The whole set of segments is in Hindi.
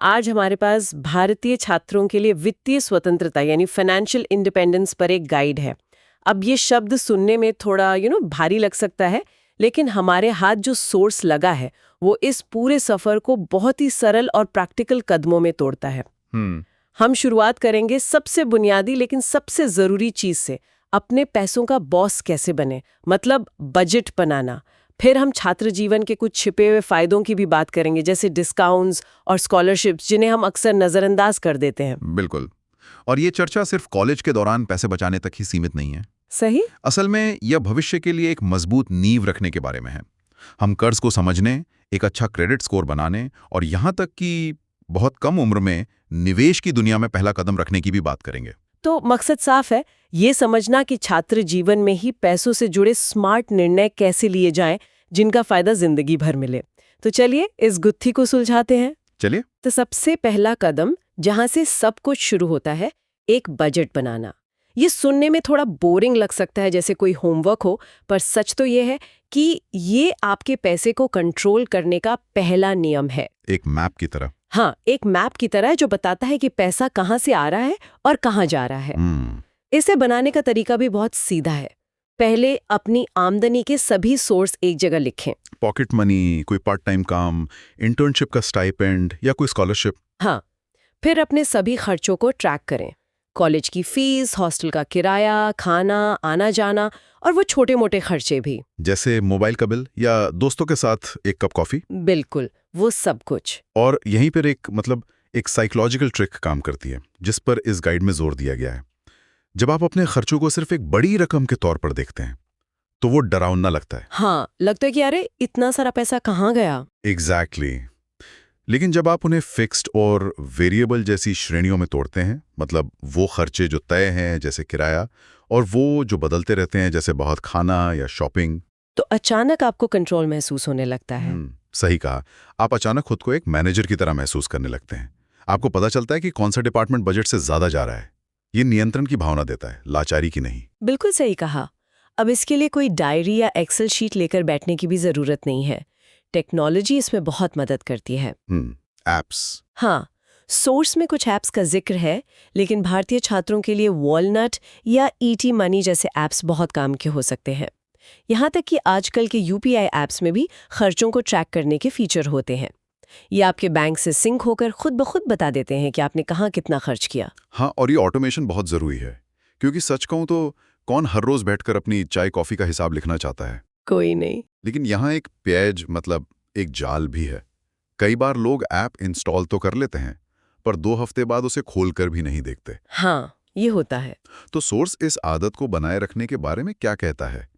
आज हमारे पास भारतीय छात्रों के लिए वित्तीय स्वतंत्रता यानी फाइनेंशियल इंडिपेंडेंस पर एक गाइड है। अब ये शब्द सुनने में थोड़ा भारी लग सकता है, लेकिन हमारे हाथ जो सोर्स लगा है वो इस पूरे सफर को बहुत ही सरल और प्रैक्टिकल कदमों में तोड़ता है। हम शुरुआत करेंगे सबसे बुनियादी लेकिन सबसे जरूरी चीज से, अपने पैसों का बॉस कैसे बने, मतलब बजट बनाना। फिर हम छात्र जीवन के कुछ छिपे हुए फायदों की भी बात करेंगे, जैसे डिस्काउंट्स और स्कॉलरशिप्स जिन्हें हम अक्सर नजरअंदाज कर देते हैं। बिल्कुल। और ये चर्चा सिर्फ कॉलेज के दौरान पैसे बचाने तक ही सीमित नहीं है। सही। असल में यह भविष्य के लिए एक मजबूत नींव रखने के बारे में है। हम कर्ज को समझने, एक अच्छा क्रेडिट स्कोर बनाने और यहाँ तक कि बहुत कम उम्र में निवेश की दुनिया में पहला कदम रखने की भी बात करेंगे। तो मकसद साफ है, ये समझना कि छात्र जीवन में ही पैसों से जुड़े स्मार्ट निर्णय कैसे लिए जाएं जिनका फायदा जिंदगी भर मिले। तो चलिए इस गुत्थी को सुलझाते हैं। चलिए। तो सबसे पहला कदम जहां से सब कुछ शुरू होता है, एक बजट बनाना। ये सुनने में थोड़ा बोरिंग लग सकता है, जैसे कोई होमवर्क हो, पर सच तो ये है कि ये आपके पैसे को कंट्रोल करने का पहला नियम है। एक मैप की तरह। हाँ, एक मैप की तरह जो बताता है कि पैसा कहाँ से आ रहा है और कहाँ जा रहा है। इसे बनाने का तरीका भी बहुत सीधा है। पहले अपनी आमदनी के सभी सोर्स एक जगह लिखें। पॉकेट मनी, कोई पार्ट टाइम काम, इंटर्नशिप का स्टाइपेंड या कोई स्कॉलरशिप। हाँ, फिर अपने सभी खर्चों को ट्रैक करें। कॉलेज की फीस, हॉस्टल का किराया, खाना, आना जाना और वो छोटे मोटे खर्चे भी, जैसे मोबाइल का बिल या दोस्तों के साथ एक कप कॉफी। बिल्कुल, वो सब कुछ। और यहीं पर एक साइकोलॉजिकल ट्रिक काम करती है, जिस पर इस गाइड में जोर दिया गया है। जब आप अपने खर्चों को सिर्फ एक बड़ी रकम के तौर पर देखते हैं तो वो डरावना लगता है। हाँ, लगता है कि अरे इतना सारा पैसा कहाँ गया। एग्जैक्टली। लेकिन जब आप उन्हें फिक्स्ड और वेरिएबल जैसी श्रेणियों में तोड़ते हैं, मतलब वो खर्चे जो तय हैं जैसे किराया, और वो जो बदलते रहते हैं जैसे बहुत खाना या शॉपिंग, तो अचानक आपको कंट्रोल महसूस होने लगता है। सही कहा। आप अचानक खुद को एक मैनेजर की तरह महसूस करने लगते हैं। आपको पता चलता है कि कौन सा डिपार्टमेंट बजट से ज्यादा जा रहा है। ये नियंत्रण की भावना देता है, लाचारी की नहीं। बिल्कुल सही कहा। अब इसके लिए कोई डायरी या एक्सेल शीट लेकर बैठने की भी जरूरत नहीं है। टेक्नोलॉजी इसमें बहुत मदद करती है। एप्स। हाँ, सोर्स में कुछ ऐप्स का जिक्र है, लेकिन भारतीय छात्रों के लिए वॉलनट या ईटी मनी जैसे ऐप्स बहुत काम के हो सकते हैं। यहाँ तक कि आजकल के यूपीआई ऐप्स में भी खर्चों को ट्रैक करने के फीचर होते हैं। ये आपके बैंक से सिंक होकर खुद ब खुद बता देते हैं कि आपने कहाँ कितना खर्च किया। हाँ, और ये ऑटोमेशन बहुत जरूरी है, क्योंकि सच कहूं तो कौन हर रोज बैठकर अपनी चाय कॉफी का हिसाब लिखना चाहता है? कोई नहीं। लेकिन यहाँ एक पेज एक जाल भी है। कई बार लोग ऐप इंस्टॉल तो कर लेते हैं, पर 2 हफ्ते बाद उसे खोलकर भी नहीं देखते। हाँ, ये होता है। तो सोर्स इस आदत को बनाए रखने के बारे में क्या कहता है?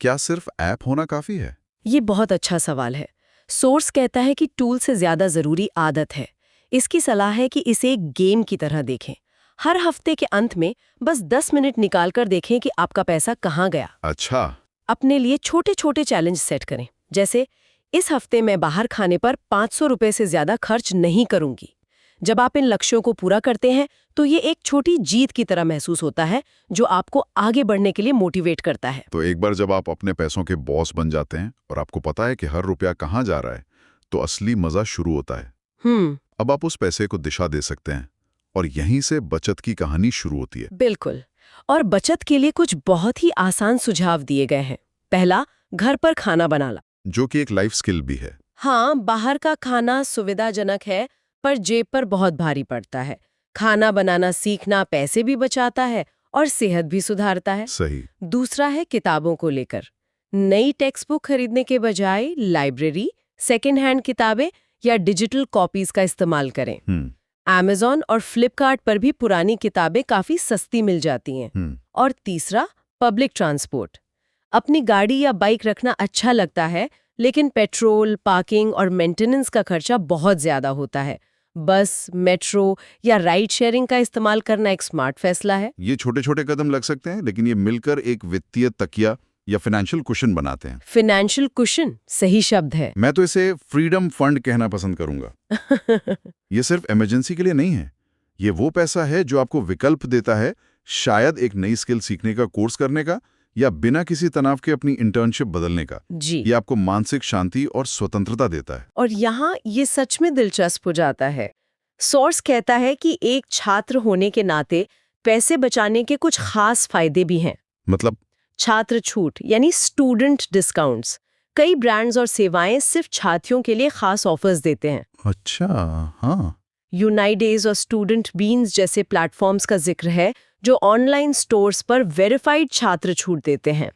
क्या सिर्फ ऐप होना काफी है? ये बहुत अच्छा सवाल है। सोर्स कहता है कि टूल से ज्यादा जरूरी आदत है। इसकी सलाह है कि इसे एक गेम की तरह देखें। हर हफ्ते के अंत में बस 10 मिनट निकालकर देखें कि आपका पैसा कहाँ गया। अच्छा। अपने लिए छोटे छोटे चैलेंज सेट करें, जैसे इस हफ्ते मैं बाहर खाने पर 500 रुपए से ज्यादा खर्च नहीं करूंगी। जब आप इन लक्ष्यों को पूरा करते हैं तो ये एक छोटी जीत की तरह महसूस होता है, जो आपको आगे बढ़ने के लिए मोटिवेट करता है। तो एक बार जब आप अपने पैसों के बॉस बन जाते हैं और आपको पता है कि हर रुपया कहाँ जा रहा है, तो असली मजा शुरू होता है। अब आप उस पैसे को दिशा दे सकते हैं और यहीं से बचत की कहानी शुरू होती है। बिल्कुल। और बचत के लिए कुछ बहुत ही आसान सुझाव दिए गए हैं। पहला, घर पर खाना बनाना, जो कि एक लाइफ स्किल भी है। हाँ, बाहर का खाना सुविधाजनक है, पर जेब पर बहुत भारी पड़ता है। खाना बनाना सीखना पैसे भी बचाता है और सेहत भी सुधारता है। सही। दूसरा है किताबों को लेकर। नई टेक्स्ट बुक खरीदने के बजाय लाइब्रेरी, सेकेंड हैंड किताबें या डिजिटल कॉपीज का इस्तेमाल करें। Amazon और फ्लिपकार्ट पर भी पुरानी किताबें काफी सस्ती मिल जाती हैं। और तीसरा, पब्लिक ट्रांसपोर्ट। अपनी गाड़ी या बाइक रखना अच्छा लगता है, लेकिन पेट्रोल, पार्किंग और मेंटेनेंस का खर्चा बहुत ज्यादा होता है। बस, मेट्रो या राइड शेयरिंग का इस्तेमाल करना एक स्मार्ट फैसला है। ये छोटे छोटे कदम लग सकते हैं, लेकिन ये मिलकर एक वित्तीय तकिया या फाइनेंशियल कुशन बनाते हैं। फाइनेंशियल कुशन सही शब्द है। मैं तो इसे फ्रीडम फंड कहना पसंद करूंगा। ये सिर्फ इमरजेंसी के लिए नहीं है। ये वो पैसा है जो आपको विकल्प देता है, शायद एक नई स्किल सीखने का, कोर्स करने का, या बिना किसी तनाव के अपनी इंटर्नशिप बदलने का। जी। ये आपको मानसिक शांति और स्वतंत्रता देता है। और यहाँ ये सच में दिलचस्प हो जाता है। सोर्स कहता है कि एक छात्र होने के नाते पैसे बचाने के कुछ खास फायदे भी हैं। मतलब? छात्र छूट यानी स्टूडेंट डिस्काउंट्स। कई ब्रांड्स और सेवाएं सिर्फ छात्रों के लिए खास ऑफर्स देते हैं। अच्छा, हाँ। यूनाइडेज और स्टूडेंट बीन्स जैसे प्लेटफॉर्म्स का जिक्र है जो ऑनलाइन स्टोर्स पर वेरीफाइड छात्र छूट देते हैं।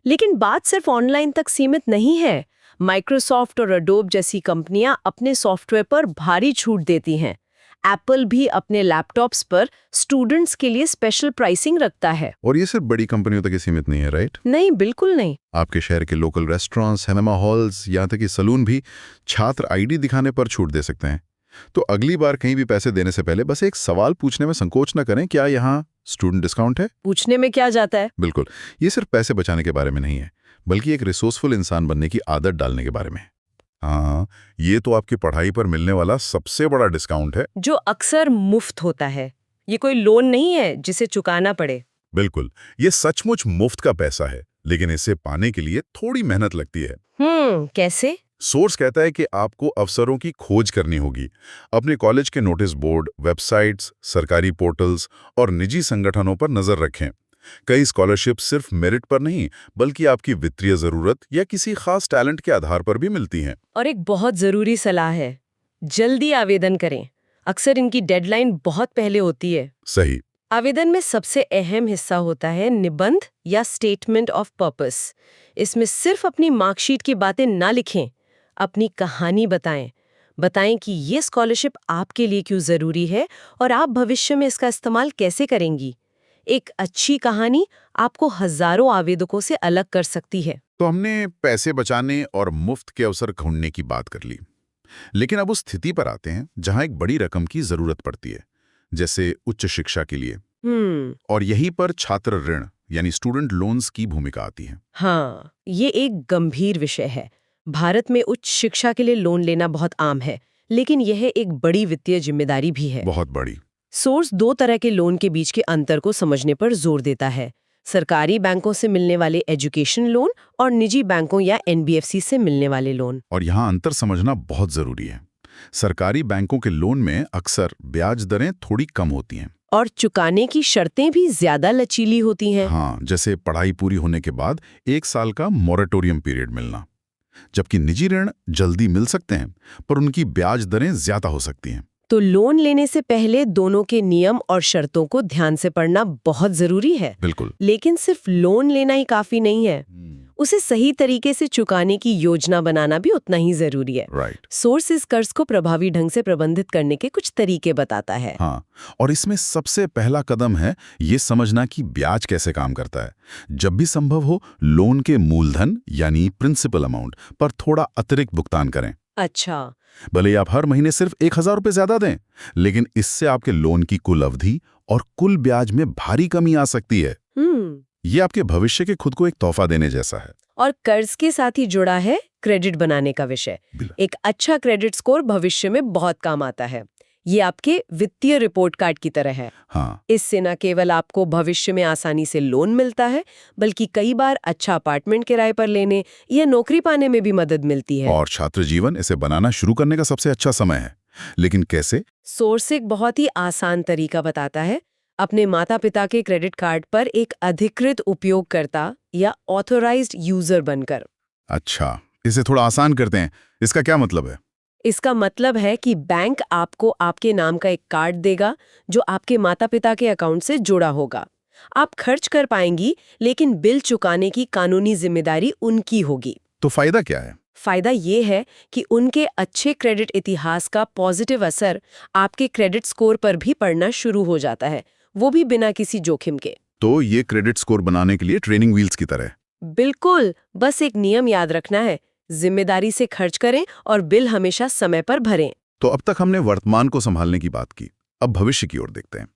लेकिन बात सिर्फ ऑनलाइन तक सीमित नहीं है। माइक्रोसॉफ्ट और अडोब जैसी कंपनियां अपने सॉफ्टवेयर पर भारी छूट देती हैं। एप्पल भी अपने लैपटॉप्स पर स्टूडेंट्स के लिए स्पेशल प्राइसिंग रखता है। और ये सिर्फ बड़ी कंपनियों तक ही सीमित नहीं है, राइट? नहीं, बिल्कुल नहीं। आपके शहर के लोकल रेस्टोरेंट्स, सिनेमा हॉल्स, यहाँ तक कि सलून भी छात्र आईडी दिखाने पर छूट दे सकते हैं। तो अगली बार कहीं भी पैसे देने से पहले बस एक सवाल पूछने में संकोच न करें, क्या यहाँ स्टूडेंट डिस्काउंट है? पूछने में क्या जाता है? बिल्कुल। ये सिर्फ पैसे बचाने के बारे में नहीं है, बल्कि एक रिसोर्सफुल इंसान बनने की आदत डालने के बारे में है। हाँ, ये तो आपकी पढ़ाई पर मिलने वाला सबसे बड़ा डिस्काउंट है, जो अक्सर मुफ्त होता है। ये कोई लोन नहीं है जिसे चुकाना पड़े। बिल्कुल। ये सचमुच मुफ्त का पैसा है, लेकिन इसे पाने के लिए थोड़ी मेहनत लगती है। कैसे? सोर्स कहता है कि आपको अवसरों की खोज करनी होगी। अपने कॉलेज के नोटिस बोर्ड, वेबसाइट्स, सरकारी पोर्टल्स और निजी संगठनों पर नजर रखें। कई स्कॉलरशिप सिर्फ मेरिट पर नहीं, बल्कि आपकी वित्तीय जरूरत या किसी खास टैलेंट के आधार पर भी मिलती हैं। और एक बहुत जरूरी सलाह है, जल्दी आवेदन करें। अक्सर इनकी डेडलाइन बहुत पहले होती है। सही। आवेदन में सबसे अहम हिस्सा होता है निबंध या स्टेटमेंट ऑफ पर्पस। इसमें सिर्फ अपनी मार्कशीट की बातें ना लिखें, अपनी कहानी बताएं कि ये स्कॉलरशिप आपके लिए क्यों जरूरी है और आप भविष्य में इसका इस्तेमाल कैसे करेंगी। एक अच्छी कहानी आपको हजारों आवेदकों से अलग कर सकती है। तो हमने पैसे बचाने और मुफ्त के अवसर ढूंढने की बात कर ली, लेकिन अब उस स्थिति पर आते हैं जहां एक बड़ी रकम की जरूरत पड़ती है, जैसे उच्च शिक्षा के लिए। और यहीं पर छात्र ऋण यानी स्टूडेंट लोन्स की भूमिका आती है। हाँ, ये एक गंभीर विषय है। भारत में उच्च शिक्षा के लिए लोन लेना बहुत आम है, लेकिन यह एक बड़ी वित्तीय जिम्मेदारी भी है। बहुत बड़ी। सोर्स दो तरह के लोन के बीच के अंतर को समझने पर जोर देता है। सरकारी बैंकों से मिलने वाले एजुकेशन लोन और निजी बैंकों या एनबीएफसी से मिलने वाले लोन। और यहाँ अंतर समझना बहुत जरूरी है। सरकारी बैंकों के लोन में अक्सर ब्याज दरें थोड़ी कम होती हैं और चुकाने की शर्तें भी ज्यादा लचीली होती हैं। हाँ, जैसे पढ़ाई पूरी होने के बाद 1 साल का मोरेटोरियम पीरियड मिलना। जबकि निजी ऋण जल्दी मिल सकते हैं, पर उनकी ब्याज दरें ज्यादा हो सकती हैं। तो लोन लेने से पहले दोनों के नियम और शर्तों को ध्यान से पढ़ना बहुत जरूरी है। बिल्कुल। लेकिन सिर्फ लोन लेना ही काफी नहीं है, उसे सही तरीके से चुकाने की योजना बनाना भी उतना ही जरूरी है। राइट। सोर्स इस कर्ज को प्रभावी ढंग से प्रबंधित करने के कुछ तरीके बताता है। हाँ, और इसमें सबसे पहला कदम है ये समझना कि ब्याज कैसे काम करता है। जब भी संभव हो, लोन के मूलधन यानी प्रिंसिपल अमाउंट पर थोड़ा अतिरिक्त भुगतान करें। अच्छा। भले आप हर महीने सिर्फ 1000 रुपये ज्यादा दें, लेकिन इससे आपके लोन की कुल अवधि और कुल ब्याज में भारी कमी आ सकती है। ये आपके भविष्य के खुद को एक तोहफा देने जैसा है। और कर्ज के साथ ही जुड़ा है क्रेडिट बनाने का विषय। एक अच्छा क्रेडिट स्कोर भविष्य में बहुत काम आता है। ये आपके वित्तीय रिपोर्ट कार्ड की तरह है। हाँ। इससे न केवल आपको भविष्य में आसानी से लोन मिलता है, बल्कि कई बार अच्छा अपार्टमेंट किराए पर लेने या नौकरी पाने में भी मदद मिलती है। और छात्र जीवन इसे बनाना शुरू करने का सबसे अच्छा समय है। लेकिन कैसे? सोर्स एक बहुत ही आसान तरीका बताता है। अपने माता पिता के क्रेडिट कार्ड पर एक अधिकृत उपयोगकर्ता या ऑथोराइज्ड यूजर बनकर। अच्छा, इसे थोड़ा आसान करते हैं। इसका क्या मतलब है? इसका मतलब है कि बैंक आपको आपके नाम का एक कार्ड देगा जो आपके माता पिता के अकाउंट से जुड़ा होगा। आप खर्च कर पाएंगी, लेकिन बिल चुकाने की कानूनी जिम्मेदारी उनकी होगी। तो फायदा क्या है? फायदा ये है कि उनके अच्छे क्रेडिट इतिहास का पॉजिटिव असर आपके क्रेडिट स्कोर पर भी पड़ना शुरू हो जाता है, वो भी बिना किसी जोखिम के। तो ये क्रेडिट स्कोर बनाने के लिए ट्रेनिंग व्हील्स की तरह। बिल्कुल, बस एक नियम याद रखना है, जिम्मेदारी से खर्च करें और बिल हमेशा समय पर भरें। तो अब तक हमने वर्तमान को संभालने की बात की, अब भविष्य की ओर देखते हैं।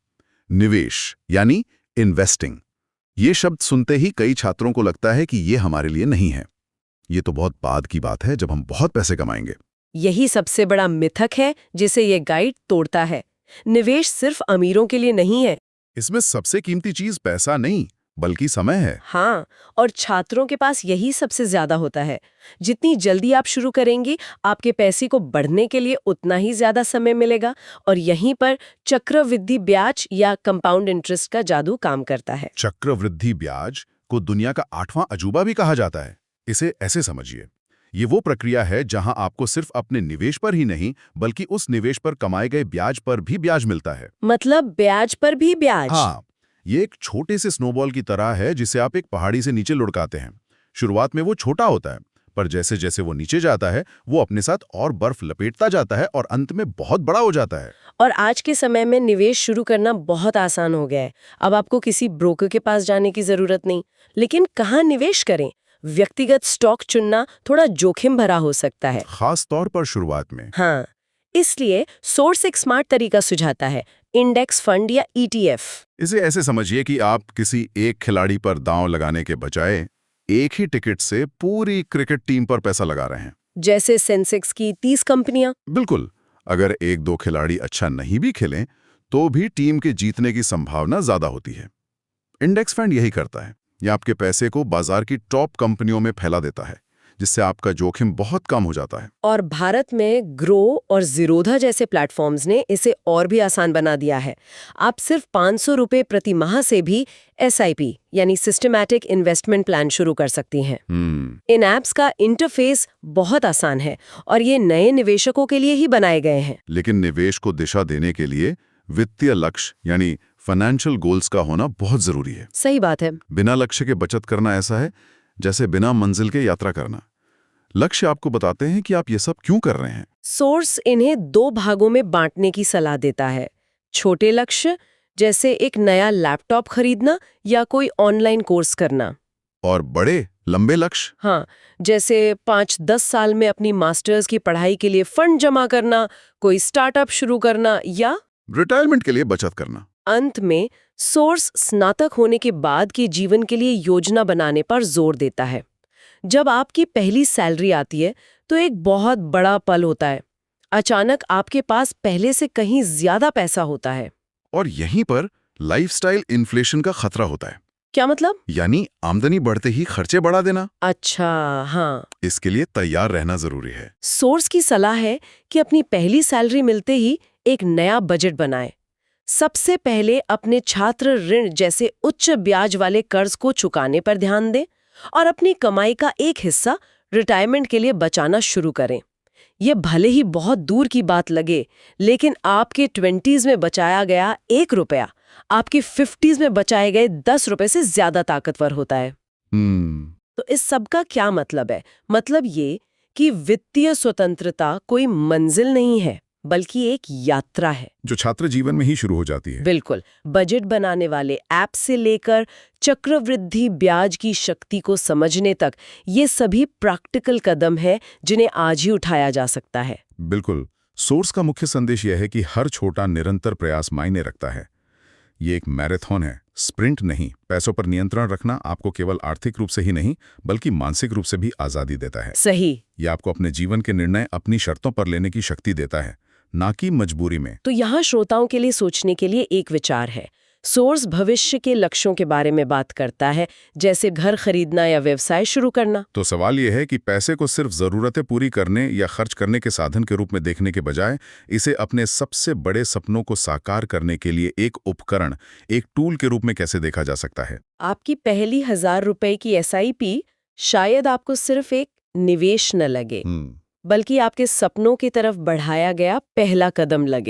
निवेश यानी इन्वेस्टिंग। ये शब्द सुनते ही कई छात्रों को लगता है कि ये हमारे लिए नहीं है। ये तो बहुत बाद की बात है, जब हम बहुत पैसे कमाएंगे। यही सबसे बड़ा मिथक है जिसे ये गाइड तोड़ता है। निवेश सिर्फ अमीरों के लिए नहीं है। इसमें सबसे कीमती चीज पैसा नहीं, बल्कि समय है। हाँ, और छात्रों के पास यही सबसे ज्यादा होता है। जितनी जल्दी आप शुरू करेंगे, आपके पैसे को बढ़ने के लिए उतना ही ज्यादा समय मिलेगा, और यहीं पर चक्रवृद्धि ब्याज या कंपाउंड इंटरेस्ट का जादू काम करता है। चक्रवृद्धि ब्याज को दुनिया का 8वां अजूबा भी कहा जाता है। इसे ऐसे समझिए, ये वो प्रक्रिया है जहां आपको सिर्फ अपने निवेश पर ही नहीं बल्कि उस निवेश पर कमाए गए ब्याज पर भी ब्याज मिलता है। मतलब ब्याज पर भी ब्याज? हाँ, ये एक छोटे से स्नोबॉल की तरह है जिसे आप एक पहाड़ी से नीचे लुढ़काते हैं। शुरुआत में वो छोटा होता है, पर जैसे जैसे वो नीचे जाता है वो अपने साथ और बर्फ लपेटता जाता है और अंत में बहुत बड़ा हो जाता है। और आज के समय में निवेश शुरू करना बहुत आसान हो गया है। अब आपको किसी ब्रोकर के पास जाने की जरूरत नहीं। लेकिन कहाँ निवेश करें? व्यक्तिगत स्टॉक चुनना थोड़ा जोखिम भरा हो सकता है, खास तौर पर शुरुआत में। हाँ, इसलिए सोर्स एक स्मार्ट तरीका सुझाता है, इंडेक्स फंड या ETF। इसे ऐसे समझिए कि आप किसी एक खिलाड़ी पर दांव लगाने के बजाय एक ही टिकट से पूरी क्रिकेट टीम पर पैसा लगा रहे हैं। जैसे सेंसेक्स की 30 कंपनियां। बिल्कुल, अगर एक दो खिलाड़ी अच्छा नहीं भी खेलें तो भी टीम के जीतने की संभावना ज्यादा होती है। इंडेक्स फंड यही करता है, यह आपके पैसे को बाजार की टॉप कंपनियों में फैला देता है, जिससे आपका जोखिम बहुत कम हो जाता है। और भारत में ग्रो और ज़ीरोधा जैसे प्लेटफॉर्म्स ने इसे और भी आसान बना दिया है। आप सिर्फ 500 रुपये प्रति माह से भी SIP यानी सिस्टमैटिक इन्वेस्टमेंट प्लान शुरू कर सकती हैं। इन ऐप्स का इंटरफेस बहुत आसान है और ये नए निवेशकों के लिए ही बनाए गए हैं। लेकिन निवेश को दिशा देने के लिए वित्तीय लक्ष्य यानी फाइनेंशियल गोल्स का होना बहुत जरूरी है। सही बात है। बिना लक्ष्य के बचत करना ऐसा है जैसे बिना मंजिल के यात्रा करना। लक्ष्य आपको बताते हैं कि आप ये सब क्यों कर रहे हैं। सोर्स इन्हें 2 भागों में बांटने की सलाह देता है। छोटे लक्ष्य जैसे एक नया लैपटॉप खरीदना या कोई ऑनलाइन कोर्स करना, और बड़े लंबे लक्ष्य, हाँ, जैसे 5-10 साल में अपनी मास्टर्स की पढ़ाई के लिए फंड जमा करना, कोई स्टार्टअप शुरू करना या रिटायरमेंट के लिए बचत करना। अंत में सोर्स स्नातक होने के बाद के जीवन के लिए योजना बनाने पर जोर देता है। जब आपकी पहली सैलरी आती है तो एक बहुत बड़ा पल होता है। अचानक आपके पास पहले से कहीं ज्यादा पैसा होता है। और यहीं पर लाइफस्टाइल इन्फ्लेशन का खतरा होता है। क्या मतलब? यानी आमदनी बढ़ते ही खर्चे बढ़ा देना। अच्छा, हाँ। इसके लिए तैयार रहना जरूरी है। सोर्स की सलाह है कि अपनी पहली सैलरी मिलते ही एक नया बजट बनाएं। सबसे पहले अपने छात्र ऋण जैसे उच्च ब्याज वाले कर्ज को चुकाने पर ध्यान दें और अपनी कमाई का एक हिस्सा रिटायरमेंट के लिए बचाना शुरू करें। ये भले ही बहुत दूर की बात लगे, लेकिन आपके 20s में बचाया गया 1 रुपया आपके 50s में बचाए गए 10 रुपए से ज्यादा ताकतवर होता है। तो इस सब का क्या मतलब है? मतलब ये कि वित्तीय स्वतंत्रता कोई मंजिल नहीं है, बल्कि एक यात्रा है जो छात्र जीवन में ही शुरू हो जाती है। बिल्कुल। बजट बनाने वाले ऐप से लेकर चक्रवृद्धि ब्याज की शक्ति को समझने तक ये सभी प्रैक्टिकल कदम हैं जिन्हें आज ही उठाया जा सकता है। बिल्कुल। सोर्स का मुख्य संदेश यह है कि हर छोटा निरंतर प्रयास मायने रखता है। ये एक मैराथन है, स्प्रिंट नहीं। पैसों पर नियंत्रण रखना आपको केवल आर्थिक रूप से ही नहीं बल्कि मानसिक रूप से भी आजादी देता है। सही। ये आपको अपने जीवन के निर्णय अपनी शर्तों पर लेने की शक्ति देता है, ना कि मजबूरी में। तो यहाँ श्रोताओं के लिए सोचने के लिए एक विचार है। सोर्स भविष्य के लक्ष्यों के बारे में बात करता है, जैसे घर खरीदना या व्यवसाय शुरू करना। तो सवाल यह है कि पैसे को सिर्फ जरूरतें पूरी करने या खर्च करने के साधन के रूप में देखने के बजाय इसे अपने सबसे बड़े सपनों को साकार करने के लिए एक उपकरण, एक टूल के रूप में कैसे देखा जा सकता है। आपकी पहली 1000 रुपए की SIP शायद आपको सिर्फ एक निवेश न लगे, बल्कि आपके सपनों की तरफ बढ़ाया गया पहला कदम लगे।